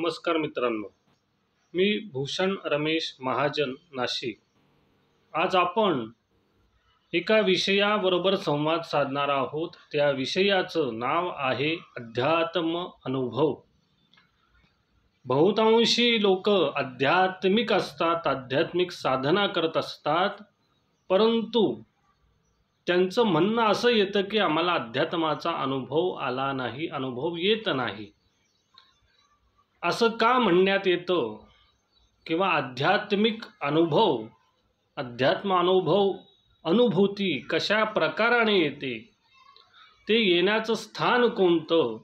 नमस्कार मित्रांनो, मी भूषण रमेश महाजन नाशिक। आज आपण एका विषयाबरोबर संवाद साधणार आहोत। त्या विषयाचं नाव आहे अध्यात्म अनुभव। बहुतांशी लोक आध्यात्मिक असतात, आध्यात्मिक साधना करत असतात, परंतु त्यांचं म्हणणं असं येतं की आम्हाला अध्यात्माचा अनुभव आला नाही, अनुभव येत नाही। असं का म्हणण्यात येतं किंवा आध्यात्मिक अनुभव, अध्यात्म अनुभव, अनुभूती कशा प्रकाराने येते, ते येण्याचं स्थान कोणतं,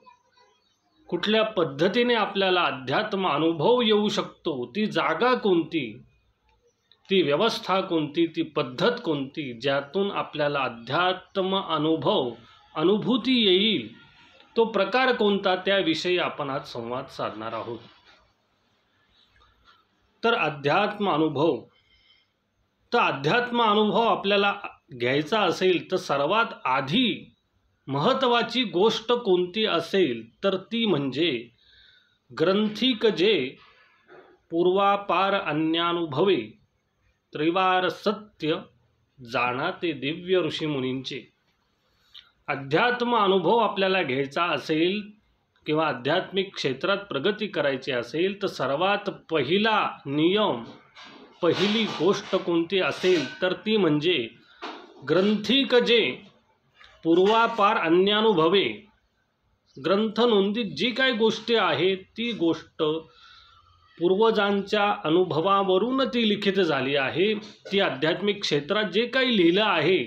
कुठल्या पद्धतीने आपल्याला अध्यात्म अनुभव येऊ शकतो, ती जागा कोणती, ती व्यवस्था कोणती, ती पद्धत कोणती, ज्यातून आपल्याला अध्यात्म अनुभव, अनुभूती येईल, तो प्रकार कोणता, त्याविषयी आपण आज संवाद साधणार आहोत। तर अध्यात्म अनुभव, तर अध्यात्म अनुभव आपल्याला घ्यायचा असेल तर सर्वात आधी महत्त्वाची गोष्ट कोणती असेल तर ती म्हणजे ग्रंथिक जे पूर्वापार अन्यानुभवे त्रिवार सत्य जाणा ते दिव्य ऋषीमुनींचे। अध्यात्म अनुभव आपल्याला घ्यायचा असेल किंवा आध्यात्मिक क्षेत्रात प्रगती करायची असेल तर सर्वात पहिला नियम, पहिली गोष्ट कोणती असेल तर ती म्हणजे ग्रंथिक जे पूर्वापार अन्यानुभवे, ग्रंथ नोंदीत जी काही गोष्टी आहेत ती गोष्ट पूर्वजांच्या अनुभवावरून ती लिखित झाली आहे। ती आध्यात्मिक क्षेत्रात जे काही लिहिलं आहे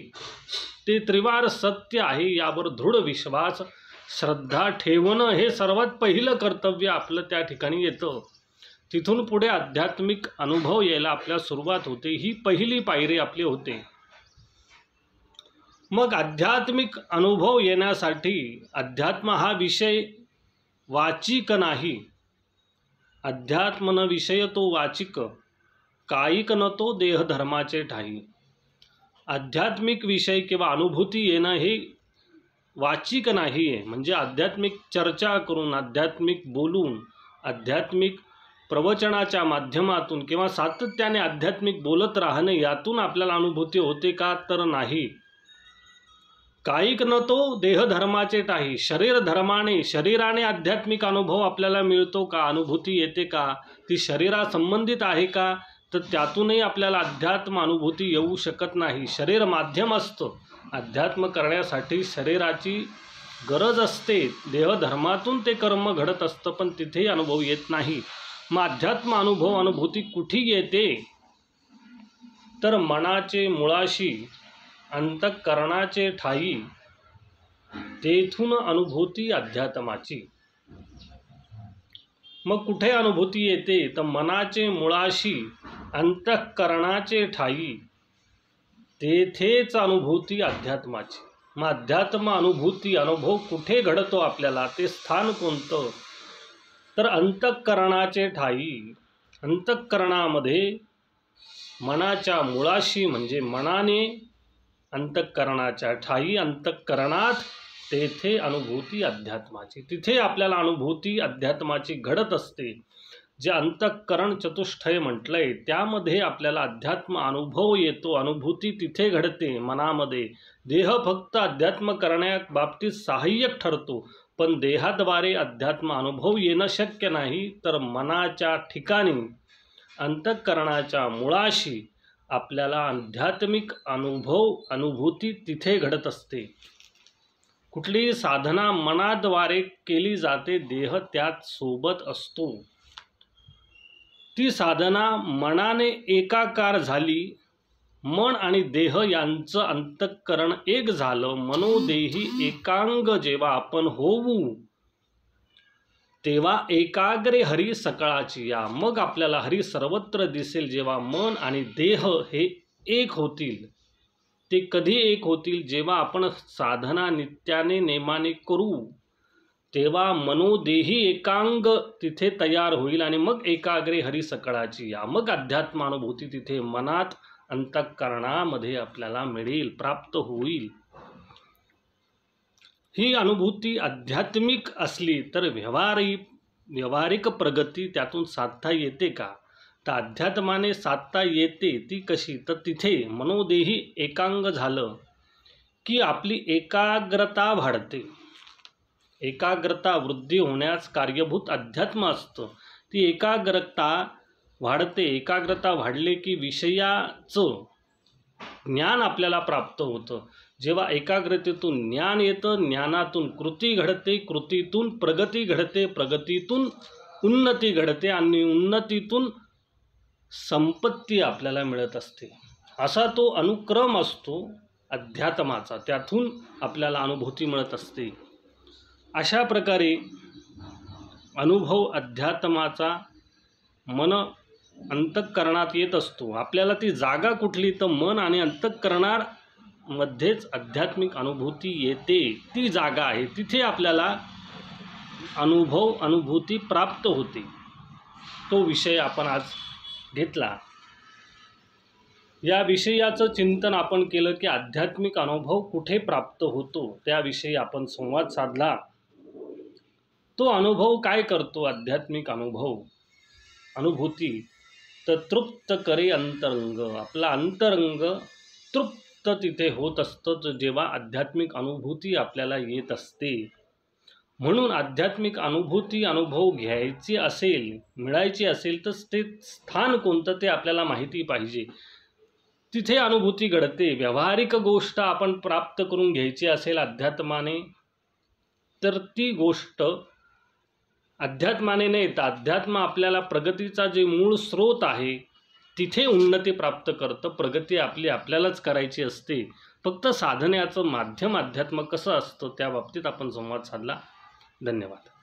ते त्रिवार सत्य आहे, यावर दृढ विश्वास, श्रद्धा ठेवणं हे सर्वात पहिलं कर्तव्य आपलं त्या ठिकाणी येतं। तिथून पुढे आध्यात्मिक अनुभव यायला आपल्या सुरुवात होते, ही पहिली पायरी आपली होते। मग आध्यात्मिक अनुभव येण्यासाठी अध्यात्म हा विषय वाचिक नाही, अध्यात्म न विषय तो वाचिक, कायिक न तो देहधर्माचे ठाई। आध्यात्मिक विषय किंवा अनुभूती येणं हे वाचिक नाही आहे, म्हणजे आध्यात्मिक चर्चा करून, आध्यात्मिक बोलून, आध्यात्मिक प्रवचनाच्या माध्यमातून किंवा सातत्याने आध्यात्मिक बोलत राहणे यातून आपल्याला अनुभूती होते का तर नाही। कायिक न तो देहधर्माचे ठाई, शरीर धर्माने, शरीराने आध्यात्मिक अनुभव आपल्याला मिळतो का, अनुभूती येते का, ती शरीरासंबंधित आहे का, तर त्यातूनही आपल्याला अध्यात्म अनुभूती येऊ शकत नाही। शरीर माध्यम असतं, अध्यात्म करण्यासाठी शरीराची गरज असते, देहधर्मातून ते कर्म घडत असतं, पण तिथेही अनुभव येत नाही। मग अध्यात्म अनुभव, अनुभूती कुठे येते तर मनाचे मुळाशी, अंतःकरणाचे ठाई, तेथून अनुभूती अध्यात्माची। मग कुठे अनुभूती येते तर मनाचे मुळाशी, अंतःकरणाचे ठाई, तेथेच अनुभूती अध्यात्माची। मग अध्यात्म अनुभूती, अनुभव कुठे घडतो आपल्याला, ते स्थान कोणतं तर अंतःकरणाचे ठाई। अंतःकरणामध्ये मनाच्या मुळाशी म्हणजे मनाने, अंतःकरणाच्या ठाई, अंतःकरणात, तेथे अनुभूती अध्यात्माची। तिथे आपल्याला अनुभूती अध्यात्माची घडत असते। जे अंतःकरण चतुष्टय म्हटलंय त्यामध्ये आपल्याला अध्यात्म अनुभव येतो, अनुभूती तिथे घडते मनामध्ये। देह फक्त अध्यात्म करण्याबाबतीत सहाय्यक ठरतो, पण देहाद्वारे अध्यात्म अनुभव येणं शक्य नाही। तर मनाच्या ठिकाणी, अंतःकरणाच्या मुळाशी आपल्याला आध्यात्मिक अनुभव, अनुभूती तिथे घडत असते। कुठलीही साधना मनाद्वारे केली जाते, देह त्यात सोबत असतो। ती साधना मनाने एकाकार झाली, मन आणि देह यांचं अंतःकरण एक झालं, मनोदेही एकांग जेव्हा आपण होऊ तेव्हा एकाग्रे हरी सकळाची या। मग आपल्याला हरी सर्वत्र दिसेल जेव्हा मन आणि देह हे एक होतील। ते कधी एक होतील जेव्हा आपण साधना नित्याने नेमाने करू, तेव्हा मनोदेही एकांग तिथे तयार होईल आणि मग एकाग्रे हरी सकळाची या। मग अध्यात्मानुभूती तिथे मनात, अंतःकरणामध्ये आपल्याला मिळेल, प्राप्त होईल। ही अनुभूती आध्यात्मिक असली तर व्यवहारी व्यावहारिक प्रगती त्यातून साधता येते का? तर अध्यात्माने साधता येते. ती कशी? तर तिथे मनोदेही एकांग झालं की आपली एकाग्रता वाढते. एकाग्रता वृद्धी होण्यास कारणीभूत अध्यात्म असतं. ती एकाग्रता वाढते. एकाग्रता वाढले की विषयाचं ज्ञान आपल्याला प्राप्त होतं. जेव्हा एकाग्रतेतून ज्ञान येतं, ज्ञानातून कृती घडते, कृतीतून प्रगती घडते, प्रगतीतून उन्नती घडते आणि उन्नतीतून संपत्ती आपल्याला मिळत असते. असा तो अनुक्रम असतो अध्यात्माचा. त्यातून आपल्याला अनुभूती मिळत असते. अशा प्रकारे अनुभव अध्यात्माचा मन अंतःकरणात येत असतो. आपल्याला ती जागा कुठली? तर मन आणि अंतःकरणामध्येच आध्यात्मिक अनुभूती येते. ती जागा आहे. तिथे आपल्याला अनुभूती प्राप्त होते. तो विषय आपण आज घेतला. या विषयाचं चिंतन आपण केलं की आध्यात्मिक अनुभव कुठे प्राप्त होतो, त्याविषयी आपण संवाद साधला. तो अनुभव काय करतो? आध्यात्मिक अनुभूती तर तृप्त करे अंतरंग. आपला अंतरंग तृप्त तिथे होत असतं जेव्हा आध्यात्मिक अनुभूती आपल्याला येत असते. म्हणून आध्यात्मिक अनुभव घ्यायची असेल, मिळायची असेल तर ते स्थान कोणतं ते आपल्याला माहिती पाहिजे. तिथे अनुभूती घडते. व्यावहारिक गोष्ट आपण प्राप्त करून घ्यायची असेल अध्यात्माने, तर ती गोष्ट अध्यात्माने नाही तर अध्यात्म आपल्याला प्रगतीचा जे मूळ स्रोत आहे तिथे उन्नती प्राप्त करतं. प्रगती आपल्यालाच करायची असते. फक्त साधण्याचं माध्यम अध्यात्म कसं असतं त्या बाबतीत आपण संवाद साधला. धन्यवाद.